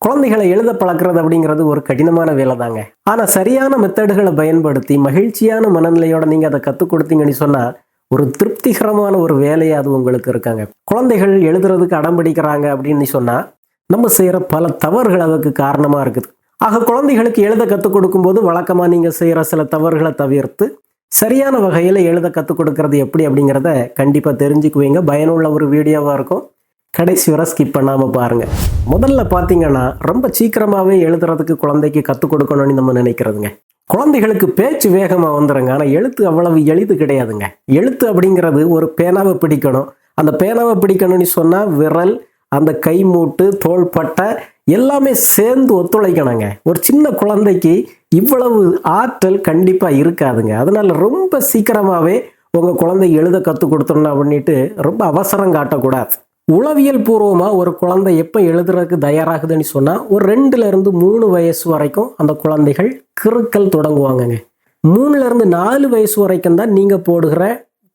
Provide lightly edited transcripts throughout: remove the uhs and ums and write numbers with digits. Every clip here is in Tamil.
குழந்தைகளை எழுத பழக்கிறது அப்படிங்கிறது ஒரு கடினமான வேலை தாங்க. ஆனால் சரியான மெத்தடுகளை பயன்படுத்தி மகிழ்ச்சியான மனநிலையோட நீங்கள் அதை கற்றுக் கொடுத்தீங்கன்னு சொன்னால் ஒரு திருப்திகரமான ஒரு வேலையை அது உங்களுக்கு இருக்காங்க. குழந்தைகள் எழுதுறதுக்கு அடம் பிடிக்கிறாங்க அப்படின்னு சொன்னால் நம்ம செய்கிற பல தவறுகள் அதுக்கு காரணமாக இருக்குது. ஆக குழந்தைகளுக்கு எழுத கற்றுக் கொடுக்கும்போது வழக்கமாக நீங்கள் செய்கிற சில தவறுகளை தவிர்த்து சரியான வகையில் எழுத கற்றுக் கொடுக்கறது எப்படி அப்படிங்கிறத கண்டிப்பாக தெரிஞ்சுக்குவீங்க. பயனுள்ள ஒரு வீடியோவாக இருக்கும். கடைசி வரை ஸ்கிப் பண்ணாமல் பாருங்கள். முதல்ல பார்த்தீங்கன்னா ரொம்ப சீக்கிரமாகவே எழுதுறதுக்கு குழந்தைக்கு கற்றுக் கொடுக்கணும்னு நம்ம நினைக்கிறதுங்க. குழந்தைகளுக்கு பேச்சு வேகமாக வந்துடுங்க. ஆனால் எழுத்து அவ்வளவு எளிது கிடையாதுங்க. எழுத்து அப்படிங்கிறது ஒரு பேனாவை பிடிக்கணும். அந்த பேனாவை பிடிக்கணும்னு சொன்னால் விரல், அந்த கை மூட்டு, தோள்பட்டை எல்லாமே சேர்ந்து ஒத்துழைக்கணுங்க. ஒரு சின்ன குழந்தைக்கு இவ்வளவு ஆற்றல் கண்டிப்பாக இருக்காதுங்க. அதனால ரொம்ப சீக்கிரமாகவே உங்கள் குழந்தை எழுத கற்றுக் கொடுத்துடணும் அப்படின்ட்டு ரொம்ப அவசரம் காட்டக்கூடாது. உளவியல் பூர்வமாக ஒரு குழந்தை எப்போ எழுதுறதுக்கு தயாராகுதுன்னு சொன்னால் ஒரு 2லேருந்து 3 வயசு வரைக்கும் அந்த குழந்தைகள் கிறுக்கல் தொடங்குவாங்கங்க. 3லேருந்து 4 வயசு வரைக்கும் தான் நீங்கள் போடுகிற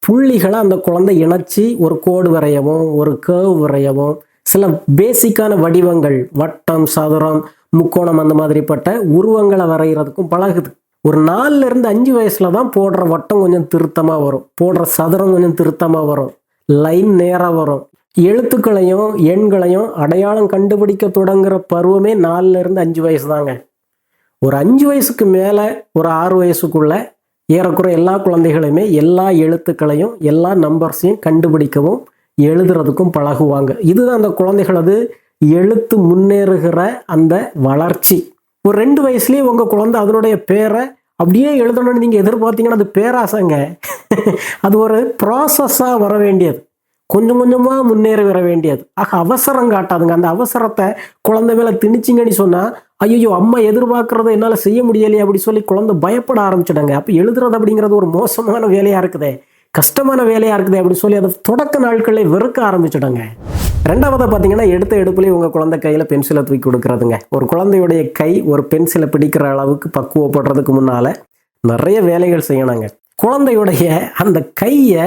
புள்ளிகளை அந்த குழந்தை இணைச்சி ஒரு கோடு வரையவும் ஒரு கேர்வ் வரையவும் சில பேசிக்கான வடிவங்கள் வட்டம், சதுரம், முக்கோணம் அந்த மாதிரிப்பட்ட உருவங்களை வரைகிறதுக்கும் பழகுது. ஒரு 4லேருந்து 5 வயசுல தான் போடுற வட்டம் கொஞ்சம் திருத்தமாக வரும், போடுற சதுரம் கொஞ்சம் திருத்தமாக வரும், லைன் நேராக வரும். எழுத்துக்களையும் எண்களையும் அடையாளம் கண்டுபிடிக்க தொடங்குற பருவமே 4லேருந்து 5 வயசு தாங்க. ஒரு 5 வயசுக்கு மேலே ஒரு 6 வயசுக்குள்ள ஏறக்குறை எல்லா குழந்தைகளுமே எல்லா எழுத்துக்களையும் எல்லா நம்பர்ஸையும் கண்டுபிடிக்கவும் எழுதுறதுக்கும் பழகுவாங்க. இதுதான் அந்த குழந்தைகளது எழுத்து முன்னேறுகிற அந்த வளர்ச்சி. ஒரு 2 வயசுலேயே உங்கள் குழந்தை அதனுடைய பேரை அப்படியே எழுதணும்னு நீங்கள் எதிர்பார்த்தீங்கன்னா அது பேராசைங்க. அது ஒரு ப்ராசஸாக வர வேண்டியது, கொஞ்சம் கொஞ்சமாக முன்னேறி வர வேண்டியது. ஆக அவசரம் காட்டாதுங்க. அந்த அவசரத்தை குழந்தை மேலே திணிச்சிங்கன்னு சொன்னால் ஐயோ அம்மா எதிர்பார்க்கறத என்னால் செய்ய முடியலையே அப்படி சொல்லி குழந்தை பயப்பட ஆரம்பிச்சிடுங்க. அப்போ எழுதுறது அப்படிங்கிறது ஒரு மோசமான வேலையாக இருக்குதே, கஷ்டமான வேலையாக இருக்குது அப்படி சொல்லி அதை தொடக்க நாட்களில் வெறுக்க ஆரம்பிச்சிடுங்க. 2வது பார்த்தீங்கன்னா எடுத்த எடுப்புலேயே உங்கள் குழந்தை கையில் பென்சிலை தூக்கி கொடுக்குறதுங்க. ஒரு குழந்தையுடைய கை ஒரு பென்சிலை பிடிக்கிற அளவுக்கு பக்குவப்படுறதுக்கு முன்னால் நிறைய வேலைகள் செய்யணுங்க. குழந்தையுடைய அந்த கையை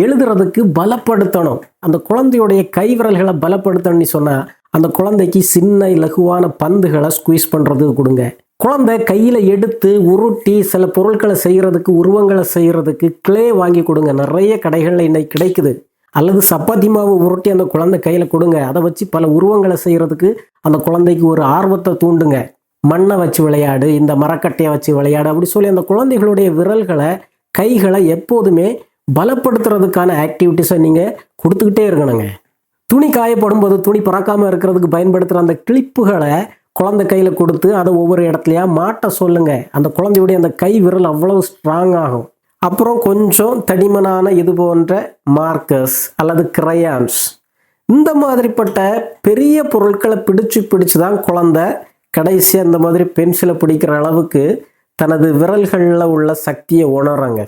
எழுதுறதுக்கு பலப்படுத்தணும். அந்த குழந்தையுடைய கை விரல்களை பலப்படுத்தணும்னு சொன்னால் அந்த குழந்தைக்கு சின்ன இலகுவான பந்துகளை ஸ்குவீஸ் பண்ணுறதுக்கு கொடுங்க. குழந்தை கையில் எடுத்து உருட்டி சில பொருட்களை செய்கிறதுக்கு, உருவங்களை செய்கிறதுக்கு கிளே வாங்கி கொடுங்க. நிறைய கடைகளில் இன்னைக்கு கிடைக்குது. அல்லது சப்பாத்தி மாவு உருட்டி அந்த குழந்தை கையில் கொடுங்க. அதை வச்சு பல உருவங்களை செய்கிறதுக்கு அந்த குழந்தைக்கு ஒரு ஆர்வத்தை தூண்டுங்க. மண்ணை வச்சு விளையாடு, இந்த மரக்கட்டையை வச்சு விளையாடு அப்படி சொல்லி அந்த குழந்தைகளுடைய விரல்களை, கைகளை எப்போதுமே பலப்படுத்துறதுக்கான ஆக்டிவிட்டிஸை நீங்கள் கொடுத்துக்கிட்டே இருக்கணுங்க. துணி காயப்படும் போது துணி பறக்காமல் இருக்கிறதுக்கு பயன்படுத்துகிற அந்த கிளிப்புகளை குழந்தை கையில் கொடுத்து அதை ஒவ்வொரு இடத்துலையா மாட்ட சொல்லுங்க. அந்த குழந்தையுடைய அந்த கை விரல் அவ்வளவு ஸ்ட்ராங் ஆகும். அப்புறம் கொஞ்சம் தடிமனான இது போன்ற மார்க்கர்ஸ் அல்லது கிரையான்ஸ் இந்த மாதிரிப்பட்ட பெரிய பொருட்களை பிடிச்சு தான் குழந்தை கடைசி அந்த மாதிரி பென்சிலை பிடிக்கிற அளவுக்கு தனது விரல்களில் உள்ள சக்தியை உணர்றாங்க.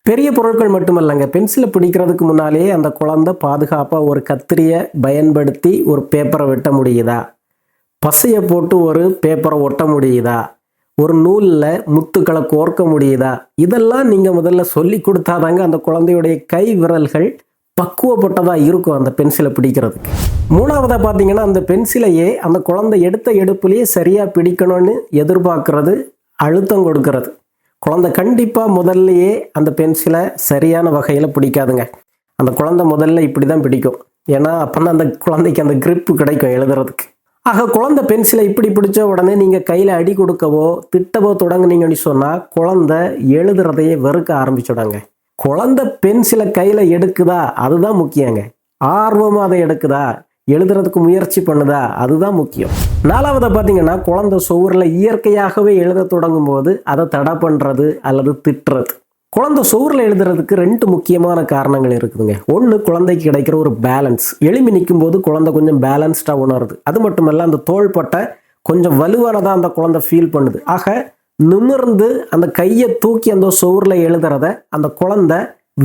பெரிய பொருட்கள் மட்டுமல்லங்க, பென்சிலை பிடிக்கிறதுக்கு முன்னாலேயே அந்த குழந்தை பாதுகாப்பாக ஒரு கத்திரியை பயன்படுத்தி ஒரு பேப்பரை வெட்ட முடியுதா, பசையை போட்டு ஒரு பேப்பரை ஒட்ட முடியுதா, ஒரு நூலில் முத்துக்களை கோர்க்க முடியுதா, இதெல்லாம் நீங்கள் முதல்ல சொல்லி கொடுத்தாதாங்க அந்த குழந்தையுடைய கை விரல்கள் பக்குவப்பட்டதாக இருக்கும் அந்த பென்சிலை பிடிக்கிறதுக்கு. 3வதாக பார்த்தீங்கன்னா அந்த பென்சிலையே அந்த குழந்தை எடுத்த எடுப்புலேயே சரியாக பிடிக்கணும்னு எதிர்பார்க்கறது, அழுத்தம் கொடுக்கறது. குழந்தை கண்டிப்பாக முதல்லையே அந்த பென்சிலை சரியான வகையில் பிடிக்காதுங்க. அந்த குழந்தை முதல்ல இப்படி தான் பிடிக்கும். ஏன்னா அப்போ தான் அந்த குழந்தைக்கு அந்த கிரிப்பு கிடைக்கும் எழுதுறதுக்கு. ஆக குழந்தை பென்சிலை இப்படி பிடிச்ச உடனே நீங்கள் கையில் அடி கொடுக்கவோ திட்டவோ தொடங்குனீங்கன்னு சொன்னால் குழந்தை எழுதுறதையே வெறுக்க ஆரம்பிச்சுடாங்க. குழந்தை பென்சிலை கையில் எடுக்குதா அதுதான் முக்கியங்க. ஆர்வமாக அதை எடுக்குதா, எழுதுறதுக்கு முயற்சி பண்ணுதா, அதுதான் முக்கியம். 4வதாக பார்த்தீங்கன்னா குழந்தை சுவரில் இயற்கையாகவே எழுத தொடங்கும் போது அதை தடை பண்ணுறது அல்லது திட்டுறது. குழந்தை சுவரில் எழுதுறதுக்கு 2 முக்கியமான காரணங்கள் இருக்குதுங்க. ஒன்று, குழந்தைக்கு கிடைக்கிற ஒரு பேலன்ஸ். எழும்பி நிற்கும் போது குழந்தை கொஞ்சம் பேலன்ஸ்டாக உணருது. அது மட்டுமல்ல அந்த தோள்பட்டை கொஞ்சம் வலுவானதாக அந்த குழந்தை ஃபீல் பண்ணுது. ஆக நிமிர்ந்து அந்த கையை தூக்கி அந்த சுவரில் எழுதுறத அந்த குழந்தை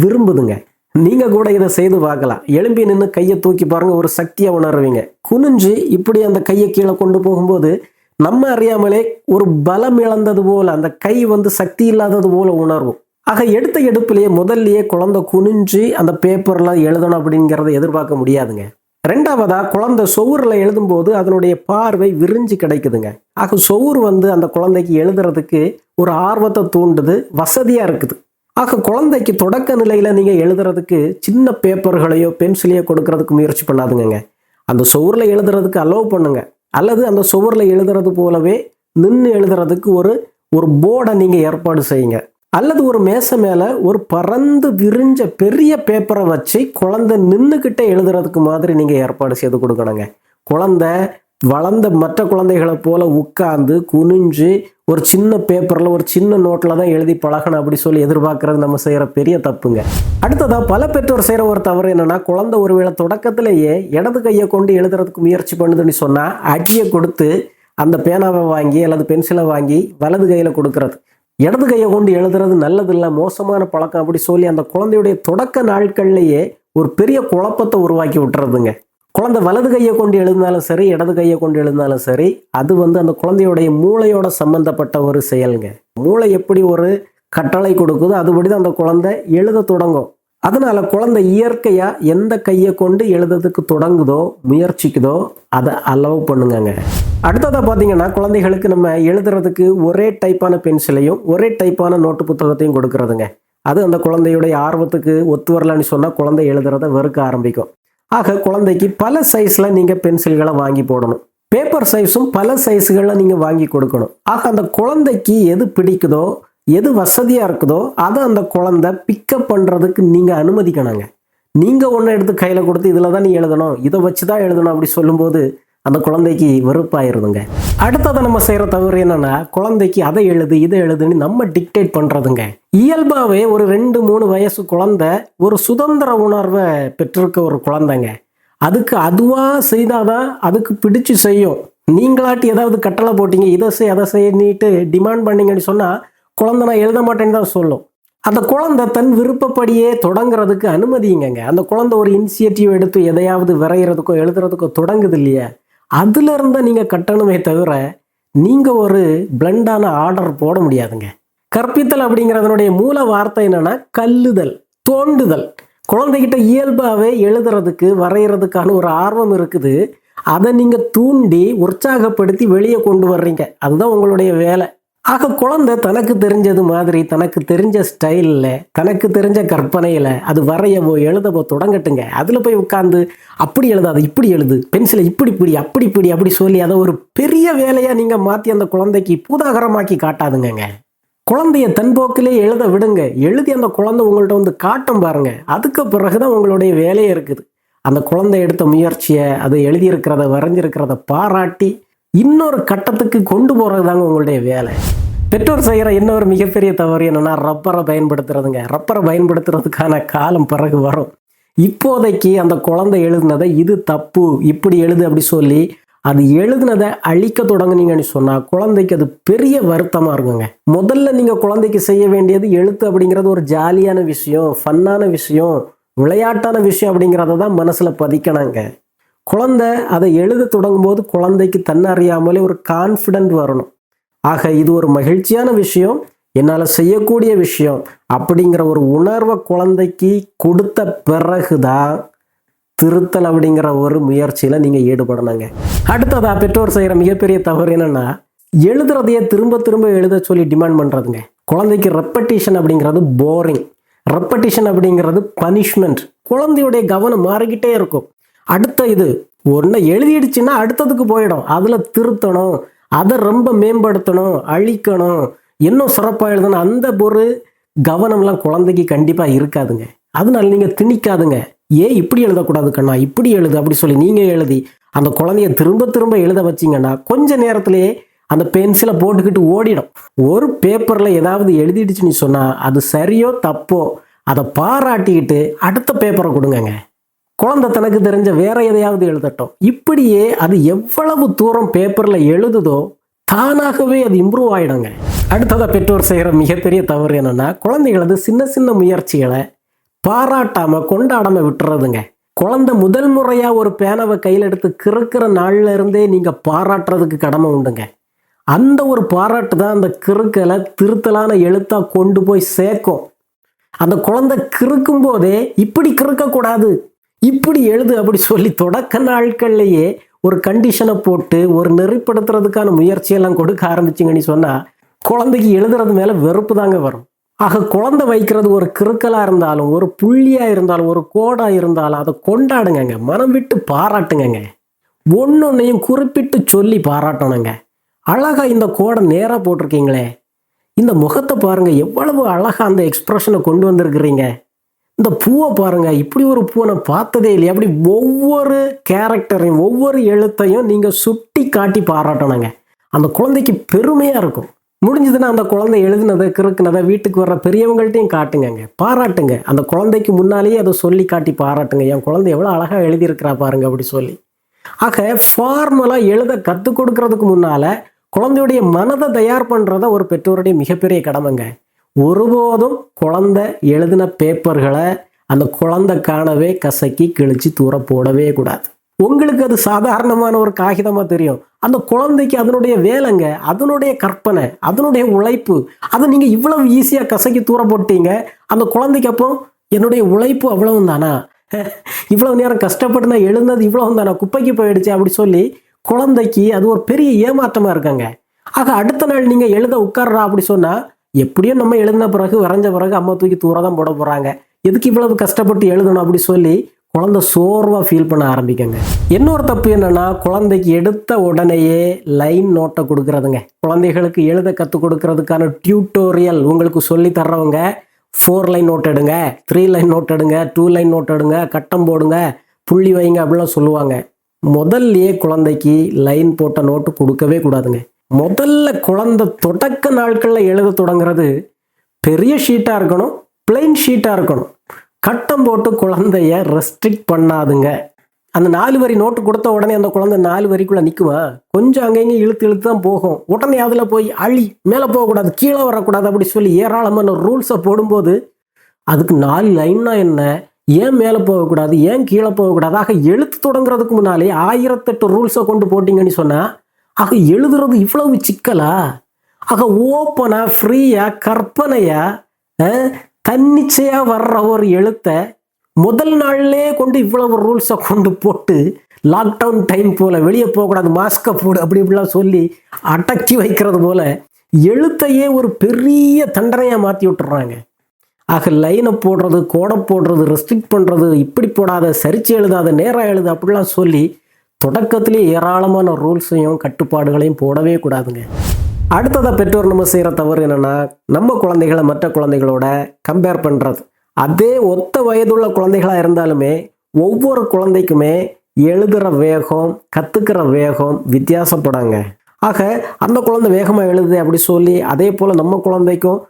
விரும்புதுங்க. நீங்கள் கூட இதை செய்து பார்க்கலாம். எழும்பி நின்று கையை தூக்கி பாருங்கள், ஒரு சக்தியை உணர்வீங்க. குனிஞ்சு இப்படி அந்த கையை கீழே கொண்டு போகும்போது நம்ம அறியாமலே ஒரு பலம் இழந்தது போல், அந்த கை சக்தி இல்லாதது போல உணர்வும். ஆக எடுத்த எடுப்பிலேயே முதல்லையே குழந்தை குனிஞ்சு அந்த பேப்பர்லாம் எழுதணும் அப்படிங்கிறத எதிர்பார்க்க முடியாதுங்க. ரெண்டாவதா, குழந்தை சுவரில் எழுதும்போது அதனுடைய பார்வை விரிஞ்சு கிடைக்குதுங்க. ஆக சுவர் அந்த குழந்தைக்கு எழுதுறதுக்கு ஒரு ஆர்வத்தை தூண்டுது, வசதியா இருக்குது. ஆக குழந்தைக்கு தொடக்க நிலையில நீங்க எழுதுறதுக்கு சின்ன பேப்பர்களையோ பென்சிலையோ கொடுக்கறதுக்கு முயற்சி பண்ணாதுங்க. அந்த சுவரில் எழுதுறதுக்கு அலோவ் பண்ணுங்க. அல்லது அந்த சுவரில் எழுதுறது போலவே நின்று எழுதுறதுக்கு ஒரு போர்டை நீங்க ஏற்பாடு செய்யுங்க. அல்லது ஒரு மேசை மேல ஒரு பறந்து விரிஞ்ச பெரிய பேப்பரை வச்சு குழந்தை நின்றுக்கிட்டே எழுதுறதுக்கு மாதிரி நீங்க ஏற்பாடு செய்து கொடுக்கணுங்க. குழந்தை வளர்ந்த மற்ற குழந்தைகளை போல உட்கார்ந்து குனிஞ்சு ஒரு சின்ன பேப்பர்ல ஒரு சின்ன நோட்ல தான் எழுதி பழகணும் அப்படி சொல்லி எதிர்பார்க்கறது நம்ம செய்யற பெரிய தப்புங்க. அடுத்ததா, பல பெற்றோர் செய்யற ஒரு தவறு என்னன்னா, குழந்தை ஒருவேளை தொடக்கத்திலேயே இடது கையை கொண்டு எழுதுறதுக்கு முயற்சி பண்ணுதுன்னு சொன்னா அடியை கொடுத்து அந்த பேனாவை வாங்கி அல்லது பென்சிலை வாங்கி வலது கையில கொடுக்கறது. இடது கையை கொண்டு எழுதுறது நல்லதில்லை, மோசமான பழக்கம் அப்படி சொல்லி அந்த குழந்தையுடைய தொடக்க நாட்கள்லேயே ஒரு பெரிய குழப்பத்தை உருவாக்கி விட்டுறதுங்க. குழந்தை வலது கையை கொண்டு எழுதினாலும் சரி, இடது கையை கொண்டு எழுதினாலும் சரி, அது அந்த குழந்தையுடைய மூளையோட சம்பந்தப்பட்ட ஒரு செயலுங்க. மூளை எப்படி ஒரு கட்டளை கொடுக்குதோ அதுபடி தான் அந்த குழந்தை எழுத தொடங்கும். அதனால குழந்தை இயற்கையா எந்த கையை கொண்டு எழுதுறதுக்கு தொடங்குதோ முயற்சிக்குதோ அதை அலோவ் பண்ணுங்க. அடுத்ததா பார்த்தீங்கன்னா, குழந்தைகளுக்கு நம்ம எழுதுறதுக்கு ஒரே டைப்பான பென்சிலையும் ஒரே டைப்பான நோட்டு புத்தகத்தையும் கொடுக்கறதுங்க. அது அந்த குழந்தையுடைய ஆர்வத்துக்கு ஒத்து வரலான்னு சொன்னால் குழந்தை எழுதுறத வெறுக்க ஆரம்பிக்கும். ஆக குழந்தைக்கு பல சைஸில் நீங்கள் பென்சில்களை வாங்கி போடணும். பேப்பர் சைஸும் பல சைஸுகளில் நீங்கள் வாங்கி கொடுக்கணும். ஆக அந்த குழந்தைக்கு எது பிடிக்குதோ எது வசதியாக இருக்குதோ அதை அந்த குழந்தை பிக்கப் பண்ணுறதுக்கு நீங்கள் அனுமதிக்கணுங்க. நீங்கள் ஒன்று எடுத்து கையில் கொடுத்து இதில் தான் நீ எழுதணும், இதை வச்சு தான் எழுதணும் அப்படி சொல்லும்போது அந்த குழந்தைக்கு வெறுப்பாயிருதுங்க. அடுத்ததை நம்ம செய்கிற தவறு என்னன்னா, குழந்தைக்கு அதை எழுது இதை எழுதுன்னு நம்ம டிக்டேட் பண்ணுறதுங்க. இயல்பாகவே ஒரு 2-3 வயசு குழந்தை ஒரு சுதந்திர உணர்வை பெற்றிருக்க ஒரு குழந்தைங்க. அதுக்கு அதுவாக செய்தாதான் அதுக்கு பிடிச்சு செய்யும். நீங்களாட்டி ஏதாவது கட்டளை போட்டீங்க, இதை செய் அதை செய்யிட்டு டிமாண்ட் பண்ணீங்கன்னு சொன்னால் குழந்தை நான் எழுத மாட்டேன்னு தான் சொல்லும். அந்த குழந்தை தன் விருப்பப்படியே தொடங்குறதுக்கு அனுமதிங்க. அந்த குழந்தை ஒரு இனிஷியேட்டிவ் எடுத்து எதையாவது வரைகிறதுக்கோ எழுதுறதுக்கோ தொடங்குது இல்லையா, அதுல இருந்த நீங்க கட்டணுமே தவிர நீங்க ஒரு பிளண்டான ஆர்டர் போட முடியாதுங்க. கற்பித்தல் அப்படிங்கிறதனுடைய மூல வார்த்தை என்னன்னா கல்லுதல், தோண்டுதல். குழந்தைகிட்ட இயல்பாகவே எழுதுறதுக்கு வரைகிறதுக்கான ஒரு ஆர்வம் இருக்குது. அதை நீங்க தூண்டி உற்சாகப்படுத்தி வெளியே கொண்டு வர்றீங்க. அதுதான் உங்களுடைய வேலை. ஆக குழந்தை தனக்கு தெரிஞ்சது மாதிரி தனக்கு தெரிஞ்ச ஸ்டைலில் தனக்கு தெரிஞ்ச கற்பனையில் அது வரையவோ எழுதவோ தொடங்கட்டுங்க. அதில் போய் உட்காந்து அப்படி எழுதாது இப்படி எழுது, பென்சிலை இப்படி பிடி அப்படி பிடி அப்படி சொல்லி அதை ஒரு பெரிய வேலையாக நீங்கள் மாற்றி அந்த குழந்தைக்கு பூதாகரமாக்கி காட்டாதுங்க. குழந்தைய தன்போக்கிலே எழுத விடுங்க. எழுதி அந்த குழந்தை உங்கள்கிட்ட காட்டும் பாருங்க. அதுக்கு பிறகுதான் உங்களுடைய வேலையே இருக்குது. அந்த குழந்தை எடுத்த முயற்சியை, அதை எழுதியிருக்கிறத வரைஞ்சிருக்கிறத பாராட்டி இன்னொரு கட்டத்துக்கு கொண்டு போகிறது தாங்க உங்களுடைய வேலை. பெற்றோர் செய்கிற இன்னொரு மிகப்பெரிய தவறு என்னன்னா, ரப்பரை பயன்படுத்துறதுங்க. ரப்பரை பயன்படுத்துறதுக்கான காலம் பிறகு வரும். இப்போதைக்கு அந்த குழந்தை எழுதுனதை இது தப்பு இப்படி எழுது அப்படி சொல்லி அது எழுதுனதை அழிக்க தொடங்குனீங்கன்னு சொன்னால் குழந்தைக்கு அது பெரிய வருத்தமாக இருக்குங்க. முதல்ல நீங்கள் குழந்தைக்கு செய்ய வேண்டியது, எழுத்து அப்படிங்கிறது ஒரு ஜாலியான விஷயம், ஃபன்னான விஷயம், விளையாட்டான விஷயம் அப்படிங்கிறத தான் மனசில் பதிக்கணுங்க. குழந்தை அதை எழுத தொடங்கும் போது குழந்தைக்கு தன்னறியாமலே ஒரு கான்ஃபிடென்ட் வரணும். ஆக இது ஒரு மகிழ்ச்சியான விஷயம், என்னால் செய்யக்கூடிய விஷயம் அப்படிங்கிற ஒரு உணர்வை குழந்தைக்கு கொடுத்த பிறகுதான் திருத்தல் அப்படிங்கிற ஒரு முயற்சியில் நீங்கள் ஈடுபடணுங்க. அடுத்ததாக பெற்றோர் செய்கிற மிகப்பெரிய தவறு என்னென்னா, எழுதுறதையே திரும்ப திரும்ப எழுத சொல்லி டிமாண்ட் பண்ணுறதுங்க. குழந்தைக்கு ரெப்படிஷன் அப்படிங்கிறது போரிங், ரெப்படிஷன் அப்படிங்கிறது பனிஷ்மெண்ட். குழந்தையுடைய கவனம் மாறிக்கிட்டே இருக்கும். அடுத்த இது ஒன்று எழுதிடுச்சுன்னா அடுத்ததுக்கு போயிடும். அதில் திருத்தணும், அதை ரொம்ப மேம்படுத்தணும், அழிக்கணும், இன்னும் சிறப்பாக எழுதணும், அந்த ஒரு கவனம்லாம் குழந்தைக்கு கண்டிப்பாக இருக்காதுங்க. அதனால நீங்கள் திணிக்காதுங்க. ஏன் இப்படி எழுதக்கூடாது கண்ணா, இப்படி எழுது அப்படி சொல்லி நீங்கள் எழுதி அந்த குழந்தைய திரும்ப திரும்ப எழுத வச்சிங்கன்னா கொஞ்ச நேரத்திலேயே அந்த பென்சிலை போட்டுக்கிட்டு ஓடிடும். ஒரு பேப்பரில் ஏதாவது எழுதிடுச்சுன்னு சொன்னால் அது சரியோ தப்போ அதை பாராட்டிக்கிட்டு அடுத்த பேப்பரை கொடுங்கங்க. குழந்தை தனக்கு தெரிஞ்ச வேற எதையாவது எழுதட்டும். இப்படியே அது எவ்வளவு தூரம் பேப்பரில் எழுதுதோ தானாகவே அது இம்ப்ரூவ் ஆகிடுங்க. அடுத்ததாக பெற்றோர் செய்கிற மிகப்பெரிய தவறு என்னென்னா, குழந்தைகளது சின்ன சின்ன முயற்சிகளை பாராட்டாமல் கொண்டாடாமல் விட்டுறதுங்க. குழந்தை முதல் முறையாக ஒரு பேனாவை கையில் எடுத்து கிறுக்கிற நாள்ல இருந்தே நீங்கள் பாராட்டுறதுக்கு கடமை உண்டுங்க. அந்த ஒரு பாராட்டு தான் அந்த கிறுக்கலை திருத்தலான எழுத்தாக கொண்டு போய் சேர்க்கும். அந்த குழந்தை கிறுக்கும் போதே இப்படி கிறுக்கக்கூடாது, இப்படி எழுது அப்படி சொல்லி தொடக்க நாட்கள்லேயே ஒரு கண்டிஷனை போட்டு ஒரு நெறிப்படுத்துறதுக்கான முயற்சியெல்லாம் கொடுக்க ஆரம்பிச்சிங்கன்னு சொன்னால் குழந்தைக்கு எழுதுறது மேலே வெறுப்பு தாங்க வரும். ஆக குழந்தை வைக்கிறது ஒரு கிறுக்கலாக இருந்தாலும், ஒரு புள்ளியாக இருந்தாலும், ஒரு கோடாக இருந்தாலும் அதை கொண்டாடுங்க, மனம் விட்டு பாராட்டுங்க. ஒன்னொன்னையும் குறிப்பிட்டு சொல்லி பாராட்டணுங்க. அழகா இந்த கோடை நேராக போட்டிருக்கீங்களே, இந்த முகத்தை பாருங்க, எவ்வளவு அழகா அந்த எக்ஸ்பிரஷனை கொண்டு வந்திருக்கிறீங்க. இந்த பூவை பாருங்க, இப்படி ஒரு பூவை நான் பார்த்ததே இல்லையா. அப்படி ஒவ்வொரு கேரக்டரையும் ஒவ்வொரு எழுத்தையும் நீங்கள் சுட்டி காட்டி பாராட்டணுங்க. அந்த குழந்தைக்கு பெருமையாக இருக்கும். முடிஞ்சதுன்னா அந்த குழந்தை எழுதுனதை கிறுக்குனதை வீட்டுக்கு வர்ற பெரியவங்கள்ட்டையும் காட்டுங்க, பாராட்டுங்க. அந்த குழந்தைக்கு முன்னாலேயே அதை சொல்லி காட்டி பாராட்டுங்க. என் குழந்தை எவ்வளோ அழகாக எழுதியிருக்கிறா பாருங்க அப்படி சொல்லி. ஆக ஃபார்மலாக எழுத கற்றுக் கொடுக்கறதுக்கு முன்னால் குழந்தையுடைய மனதை தயார் பண்ணுறத ஒரு பெற்றோருடைய மிகப்பெரிய கடமைங்க. ஒருபோதும் குழந்தை எழுதின பேப்பர்களை அந்த குழந்தை காணவே கசக்கி கிழிச்சு தூர போடவே கூடாது. உங்களுக்கு அது சாதாரணமான ஒரு காகிதமாக தெரியும். அந்த குழந்தைக்கு அதனுடைய வேலைங்க, அதனுடைய கற்பனை, அதனுடைய உழைப்பு. அதை நீங்கள் இவ்வளவு ஈஸியாக கசக்கி தூர போட்டீங்க. அந்த குழந்தைக்கு அப்போ என்னுடைய உழைப்பு அவ்வளவு தானா, இவ்வளவு நேரம் கஷ்டப்பட்டு நான் எழுந்தது இவ்வளவு தானா, குப்பைக்கு போயிடுச்சு அப்படி சொல்லி குழந்தைக்கு அது ஒரு பெரிய ஏமாற்றமாக இருக்காங்க. ஆக அடுத்த நாள் நீங்கள் எழுத உட்கார்றா அப்படி சொன்னால், எப்படியும் நம்ம எழுதின பிறகு வரைஞ்ச பிறகு அம்மா தூக்கி தூர தான் போட போகிறாங்க, எதுக்கு இவ்வளவு கஷ்டப்பட்டு எழுதணும் அப்படி சொல்லி குழந்தை சோர்வாக ஃபீல் பண்ண ஆரம்பிக்குங்க. இன்னொரு தப்பு என்னன்னா, குழந்தைக்கு எடுத்த உடனேயே லைன் நோட்டை கொடுக்கறதுங்க. குழந்தைகளுக்கு எழுத கற்றுக் கொடுக்கறதுக்கான டியூட்டோரியல் உங்களுக்கு சொல்லி தர்றவங்க 4 லைன் நோட் எடுங்க, 3 லைன் நோட் எடுங்க, 2 லைன் நோட் எடுங்க, கட்டம் போடுங்க, புள்ளி வைங்க அப்படிலாம் சொல்லுவாங்க. முதல்லையே குழந்தைக்கு லைன் போட்ட நோட்டு கொடுக்கவே கூடாதுங்க. முதல்ல குழந்தை தொடக்க நாட்களில் எழுத தொடங்குறது பெரிய ஷீட்டாக இருக்கணும், பிளைன் ஷீட்டாக இருக்கணும். கட்டம் போட்டு குழந்தைய ரெஸ்ட்ரிக்ட் பண்ணாதுங்க. அந்த 4 வரி நோட்டு கொடுத்த உடனே அந்த குழந்தை 4 வரிக்குள்ளே நிற்குமா, கொஞ்சம் அங்கங்கே இழுத்து இழுத்து தான் போகும். உடனே அதில் போய் அழி மேலே போகக்கூடாது, கீழே வரக்கூடாது அப்படி சொல்லி ஏராளமான ரூல்ஸை போடும்போது அதுக்கு 4 லைன்னா என்ன, ஏன் மேலே போகக்கூடாது, ஏன் கீழே போகக்கூடாது, ஆக எழுத்து தொடங்குறதுக்கு முன்னாலே 1008 ரூல்ஸை கொண்டு போட்டிங்கன்னு சொன்னால் ஆக எழுதுறது இவ்வளவு சிக்கலா. ஆக ஓப்பனாக ஃப்ரீயாக கற்பனையாக தன்னிச்சையாக வர்ற ஒரு எழுத்தை முதல் நாள்லே கொண்டு இவ்வளவு ரூல்ஸை கொண்டு போட்டு லாக்டவுன் டைம் போல் வெளியே போகக்கூடாது, மாஸ்கை போடு அப்படி இப்படிலாம் சொல்லி அடக்கி வைக்கிறது போல் எழுத்தையே ஒரு பெரிய தண்டனையாக மாற்றி விட்டுறாங்க. ஆக லைனை போடுறது, கோடை போடுறது, ரெஸ்ட்ரிக்ட் பண்ணுறது, இப்படி போடாத, சரிச்சு எழுதாத, நேராக எழுது அப்படிலாம் சொல்லி தொடக்கத்திலே ஏராளமான ரூல்ஸையும் கட்டுப்பாடுகளையும் போடவே கூடாதுங்க. அடுத்ததாக பெற்றோர் நம்ம செய்கிற தவறு என்னென்னா, நம்ம குழந்தைகளை மற்ற குழந்தைகளோட கம்பேர் பண்ணுறது. அதே ஒத்த வயதுள்ள குழந்தைகளாக இருந்தாலுமே ஒவ்வொரு குழந்தைக்குமே எழுதுகிற வேகம், கற்றுக்கிற வேகம் வித்தியாசப்படாங்க. ஆக அந்த குழந்தை வேகமாக எழுது அப்படி சொல்லி அதே போல் நம்ம குழந்தைக்கும்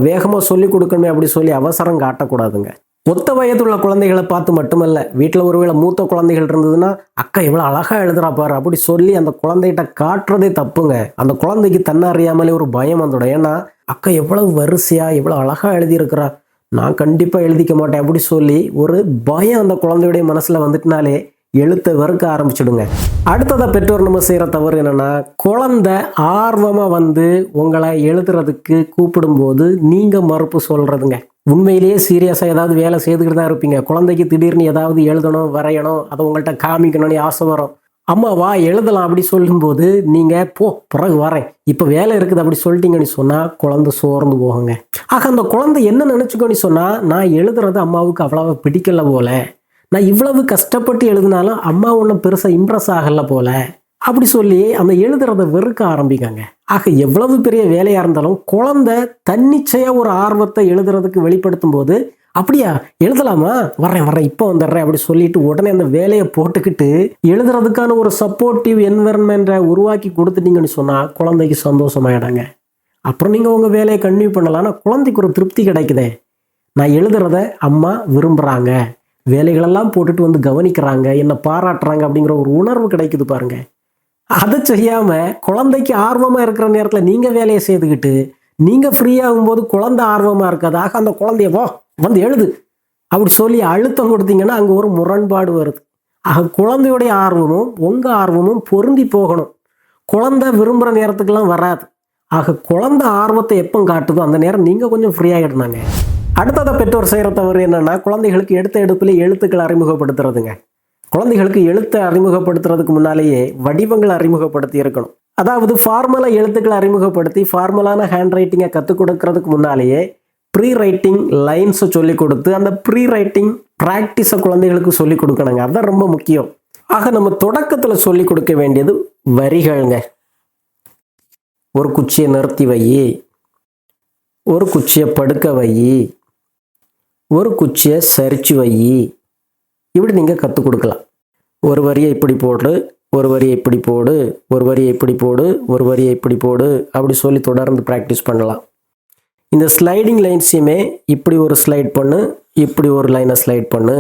வேகமாக சொல்லி கொடுக்கணுமே அப்படி சொல்லி அவசரம் காட்டக்கூடாதுங்க. ஒத்த வயதுள்ள குழந்தைகளை பார்த்து மட்டுமல்ல, வீட்டில் ஒருவேளை மூத்த குழந்தைகள் இருந்ததுன்னா அக்கா எவ்வளோ அழகாக எழுதுறா பாரு அப்படி சொல்லி அந்த குழந்தைகிட்ட காட்டுறதே தப்புங்க. அந்த குழந்தைக்கு தன்னை அறியாமலே ஒரு பயம் வந்துடும். ஏன்னா அக்கா எவ்வளவு வரிசையாக எவ்வளோ அழகாக எழுதியிருக்கிறா, நான் கண்டிப்பாக எழுதிக்க மாட்டேன் அப்படி சொல்லி ஒரு பயம் அந்த குழந்தையுடைய மனசில் வந்துட்டுனாலே எழுத்தை வெறுக்க ஆரம்பிச்சிடுங்க. அடுத்ததாக பெற்றோர் நம்ம செய்கிற தவறு என்னென்னா, குழந்தை ஆர்வமாக உங்களை எழுதுறதுக்கு கூப்பிடும்போது நீங்கள் மறுப்பு சொல்கிறதுங்க. உண்மையிலேயே சீரியஸாக ஏதாவது வேலை செய்துக்கிட்டு தான் இருப்பீங்க. குழந்தைக்கு திடீர்னு ஏதாவது எழுதணும், வரையணும், அதை உங்கள்கிட்ட காமிக்கணும்னு ஆசை வரும். அம்மா வா எழுதலாம் அப்படி சொல்லும்போது நீங்கள் போ பிறகு வரேன், இப்போ வேலை இருக்குது அப்படி சொல்லிட்டீங்கன்னு சொன்னால் குழந்தை சோர்ந்து போகுங்க. ஆக அந்த குழந்தை என்ன நினச்சிக்கோன்னு சொன்னால், நான் எழுதுறது அம்மாவுக்கு அவ்வளவு பிடிக்கல போல, நான் இவ்வளவு கஷ்டப்பட்டு எழுதினாலும் அம்மா ஒன்றும் பெருசாக இம்ப்ரெஸ் ஆகலை போல அப்படி சொல்லி அந்த எழுதுறதை வெறுக்க ஆரம்பிக்காங்க. ஆக எவ்வளவு பெரிய வேலையாக இருந்தாலும் குழந்தை தன்னிச்சையாக ஒரு ஆர்வத்தை எழுதுறதுக்கு வெளிப்படுத்தும் போது, அப்படியா எழுதலாமா, வரேன் இப்போ வந்துடுறேன் அப்படி சொல்லிட்டு உடனே அந்த வேலையை போட்டுக்கிட்டு எழுதுறதுக்கான ஒரு சப்போர்ட்டிவ் என்விரான்மெண்ட்டை உருவாக்கி கொடுத்துட்டீங்கன்னு சொன்னால் குழந்தைக்கு சந்தோஷமாயிடாங்க. அப்புறம் நீங்கள் உங்கள் வேலையை கன்டினியூ பண்ணலாம். ஆனால் குழந்தைக்கு ஒரு திருப்தி கிடைக்குதே, நான் எழுதுறத அம்மா விரும்புகிறாங்க, வேலைகளெல்லாம் போட்டுட்டு கவனிக்கிறாங்க, என்னை பாராட்டுறாங்க அப்படிங்கிற ஒரு உணர்வு கிடைக்குது பாருங்க. அதை செய்யாமல் குழந்தைக்கு ஆர்வமாக இருக்கிற நேரத்தில் நீங்கள் வேலையை செய்துக்கிட்டு நீங்கள் ஃப்ரீயாகும்போது குழந்தை ஆர்வமாக இருக்காது. ஆக அந்த குழந்தைய எழுது அப்படி சொல்லி அழுத்தம் கொடுத்தீங்கன்னா அங்கே ஒரு முரண்பாடு வருது. ஆக குழந்தையுடைய ஆர்வமும் உங்கள் ஆர்வமும் பொருந்தி போகணும். குழந்தை விரும்புகிற நேரத்துக்கெல்லாம் வராது. ஆக குழந்தை ஆர்வத்தை எப்போ காட்டுதோ அந்த நேரம் நீங்கள் கொஞ்சம் ஃப்ரீ ஆகிடுனாங்க. அடுத்ததை பெற்றோர் செய்கிற தவறு என்னன்னா, குழந்தைகளுக்கு எடுத்த எடுப்பில் எழுத்துக்களை அறிமுகப்படுத்துறதுங்க. குழந்தைகளுக்கு எழுத்தை அறிமுகப்படுத்துறதுக்கு முன்னாலேயே வடிவங்களை அறிமுகப்படுத்தி இருக்கணும். அதாவது ஃபார்மலா எழுத்துக்களை அறிமுகப்படுத்தி ஃபார்மலான ஹேண்ட் ரைட்டிங்கை கற்றுக் கொடுக்கறதுக்கு முன்னாலேயே ப்ரீ ரைட்டிங் லைன்ஸை சொல்லிக் கொடுத்து அந்த ப்ரீ ரைட்டிங் ப்ராக்டிஸை குழந்தைகளுக்கு சொல்லிக் கொடுக்கணுங்க. அதுதான் ரொம்ப முக்கியம். ஆக நம்ம தொடக்கத்தில் சொல்லிக் கொடுக்க வேண்டியது வரிகள்ங்க. ஒரு குச்சியை நிறுத்தி வை, ஒரு குச்சியை படுக்க வை, ஒரு குச்சியை சரிச்சு வை, இப்படி நீங்கள் கற்றுக் கொடுக்கலாம். ஒரு வரியை இப்படி போடு, ஒரு வரியை இப்படி போடு, ஒரு வரியை இப்படி போடு, ஒரு வரியை இப்படி போடு, அப்படி சொல்லி தொடர்ந்து ப்ராக்டிஸ் பண்ணலாம். இந்த ஸ்லைடிங் லைன்ஸையுமே இப்படி ஒரு ஸ்லைட் பண்ணு, இப்படி ஒரு லைனை ஸ்லைட் பண்ணு,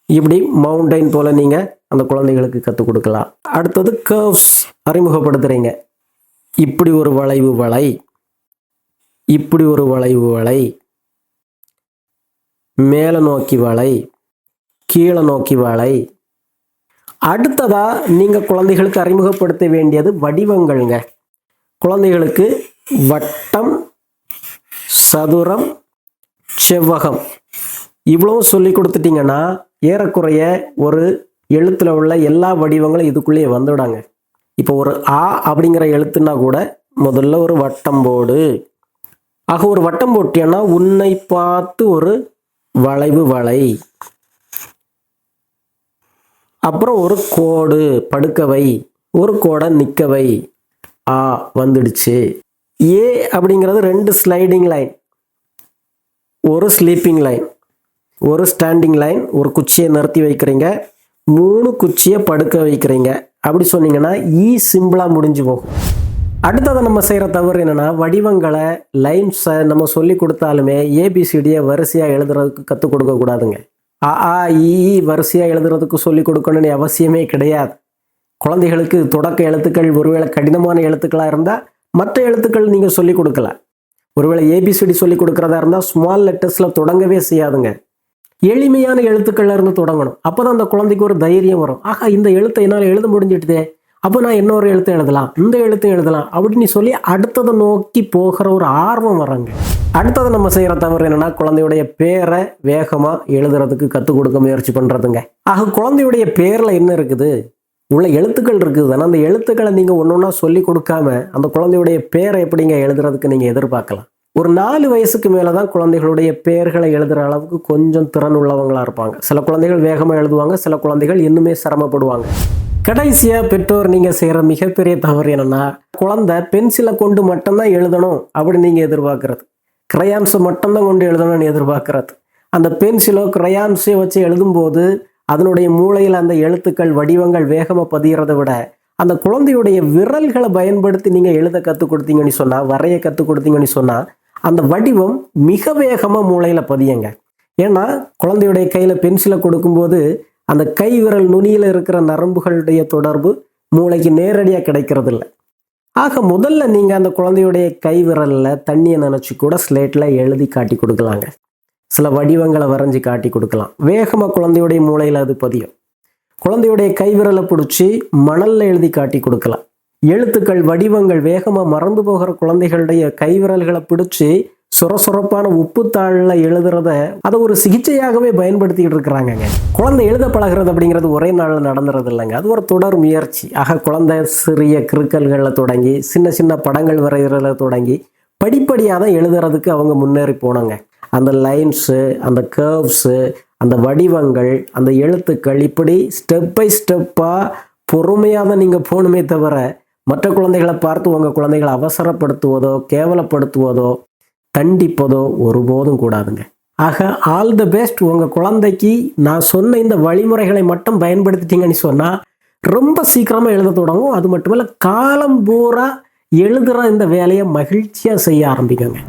இப்படி மவுண்டைன் போல் நீங்கள் அந்த குழந்தைகளுக்கு கற்றுக் கொடுக்கலாம். அடுத்தது கர்வ்ஸ் அறிமுகப்படுத்துகிறீங்க. இப்படி ஒரு வளைவு வளை, இப்படி ஒரு வளைவு வளை, மேலே நோக்கி வளை, கீழே நோக்கி வளை. அடுத்ததா நீங்கள் குழந்தைகளுக்கு அறிமுகப்படுத்த வேண்டியது வடிவங்கள்ங்க. குழந்தைகளுக்கு வட்டம், சதுரம், செவ்வகம் இவ்வளவும் சொல்லி கொடுத்துட்டிங்கன்னா ஏறக்குறைய ஒரு எழுத்தில் உள்ள எல்லா வடிவங்களும் இதுக்குள்ளேயே வந்துவிடாங்க. இப்போ ஒரு ஆ அப்படிங்கிற எழுத்துனா கூட முதல்ல ஒரு வட்டம் போடு. ஆக ஒரு வட்டம் போட்டியன்னா உன்னை பார்த்து ஒரு வளைவு வளை, அப்புறம் ஒரு கோடு படுக்கவை, ஒரு கோடை நிற்கவை, ஆ வந்துடுச்சு. ஏ அப்படிங்கிறது 2 ஸ்லைடிங் லைன், ஒரு ஸ்லீப்பிங் லைன், ஒரு ஸ்டாண்டிங் லைன், ஒரு குச்சியை நிறுத்தி வைக்கிறீங்க, 3 குச்சியை படுக்க வைக்கிறீங்க. அப்படி சொன்னீங்கன்னா சிம்பிளாக முடிஞ்சு போகும். அடுத்ததை நம்ம செய்கிற தவறு என்னென்னா, வடிவங்களை லைன்ஸை நம்ம சொல்லி கொடுத்தாலுமே ஏபிசிடியை வரிசையாக எழுதுறதுக்கு கற்றுக் கொடுக்கக்கூடாதுங்க. ஆ இ வரிசையாக எழுதுறதுக்கு சொல்லி கொடுக்கணும்னு அவசியமே கிடையாது. குழந்தைகளுக்கு தொடக்க எழுத்துக்கள் ஒருவேளை கடினமான எழுத்துக்களாக இருந்தால் மற்ற எழுத்துக்கள் நீங்கள் சொல்லிக் கொடுக்கலாம். ஒருவேளை ஏபிசிடி சொல்லிக் கொடுக்குறதா இருந்தால் ஸ்மால் லெட்டர்ஸில் தொடங்கவே செய்யாதுங்க. எளிமையான எழுத்துக்கள்ல இருந்து தொடங்கணும். அப்போ தான் அந்த குழந்தைக்கு ஒரு தைரியம் வரும். ஆகா, இந்த எழுத்தை என்னால் எழுத முடிஞ்சிட்டுதே, அப்போ நான் இன்னொரு எழுத்து எழுதலாம், இந்த எழுத்து எழுதலாம் அப்படின்னு சொல்லி அடுத்ததை நோக்கி போகிற ஒரு ஆர்வம் வராங்க. அடுத்ததை நம்ம செய்கிற தவறு என்னென்னா, குழந்தையுடைய பேரை வேகமாக எழுதுறதுக்கு கற்றுக் கொடுக்க முயற்சி பண்ணுறதுங்க. ஆக குழந்தையுடைய பேரில் என்ன இருக்குது, உள்ள எழுத்துக்கள் இருக்குது தானே, அந்த எழுத்துக்களை நீங்கள் ஒன்று ஒன்றா சொல்லி கொடுக்காம அந்த குழந்தையுடைய பேரை எப்படிங்க எழுதுறதுக்கு நீங்கள் எதிர்பார்க்கலாம். ஒரு 4 வயசுக்கு மேலே தான் குழந்தைகளுடைய பேர்களை எழுதுகிற அளவுக்கு கொஞ்சம் திறன் உள்ளவங்களாக இருப்பாங்க. சில குழந்தைகள் வேகமாக எழுதுவாங்க, சில குழந்தைகள் இன்னுமே சிரமப்படுவாங்க. கடைசியாக பெற்றோர் நீங்கள் செய்கிற மிகப்பெரிய தவறு என்னென்னா, குழந்தை பென்சிலை கொண்டு மட்டும்தான் எழுதணும் அப்படின்னு நீங்கள் எதிர்பார்க்குறது, கிரையான்ஸை மட்டும்தான் கொண்டு எழுதணும்னு எதிர்பார்க்குறது. அந்த பென்சிலோ கிரையான்ஸையோ வச்சு எழுதும்போது அதனுடைய மூளையில் அந்த எழுத்துக்கள் வடிவங்கள் வேகமாக பதிகிறத விட அந்த குழந்தையுடைய விரல்களை பயன்படுத்தி நீங்கள் எழுத கற்றுக் கொடுத்தீங்கன்னு சொன்னால், வரைய கற்றுக் கொடுத்தீங்கன்னு சொன்னால் அந்த வடிவம் மிக வேகமாக மூளையில் பதியுங்க. ஏன்னா குழந்தையுடைய கையில் பென்சிலை கொடுக்கும்போது அந்த கை விரல் நுனியில் இருக்கிற நரம்புகளுடைய தொடர்பு மூளைக்கு நேரடியாக கிடைக்கிறது இல்லை. ஆக முதல்ல நீங்கள் அந்த குழந்தையுடைய கை விரலில் தண்ணியை நினச்சி கூட ஸ்லேட்டில் எழுதி காட்டி கொடுக்கலாங்க. சில வடிவங்களை வரைஞ்சி காட்டி கொடுக்கலாம். வேகமாக குழந்தையுடைய மூளையில் அது பதியும். குழந்தையுடைய கை விரலை பிடிச்சி மணலில் எழுதி காட்டி கொடுக்கலாம். எழுத்துக்கள் வடிவங்கள் வேகமாக மறந்து போகிற குழந்தைகளுடைய கை விரல்களை பிடிச்சி சுரசுரப்பான உப்புத்தாளில் எழுதுறத அதை ஒரு சிகிச்சையாகவே பயன்படுத்திக்கிட்டு இருக்கிறாங்கங்க. குழந்தை எழுத பழகிறது அப்படிங்கிறது ஒரே நாளில் நடந்துறது இல்லைங்க. அது ஒரு தொடர் முயற்சி. ஆக குழந்தை சிறிய கிறுக்கல்களில் தொடங்கி சின்ன சின்ன படங்கள் வரைகிறத தொடங்கி படிப்படியாக தான் எழுதுறதுக்கு அவங்க முன்னேறி போனாங்க. அந்த லைன்ஸு, அந்த கர்வ்ஸு, அந்த வடிவங்கள், அந்த எழுத்துக்கள், இப்படி ஸ்டெப் பை ஸ்டெப்பாக பொறுமையாக தான் நீங்கள் போகணுமே தவிர மற்ற குழந்தைகளை பார்த்து உங்கள் குழந்தைகளை அவசரப்படுத்துவதோ கேவலப்படுத்துவதோ தண்டிப்பதோ ஒருபோதும் கூடாதுங்க. ஆக ஆல் த பெஸ்ட். உங்கள் குழந்தைக்கு நான் சொன்ன இந்த வழிமுறைகளை மட்டும் பயன்படுத்திட்டீங்கன்னு சொன்னால் ரொம்ப சீக்கிரமாக எழுத தொடங்கும். அது மட்டும் இல்லை, காலம் பூரா எழுதுகிற இந்த வேலையை மகிழ்ச்சியாக செய்ய ஆரம்பிக்குங்க.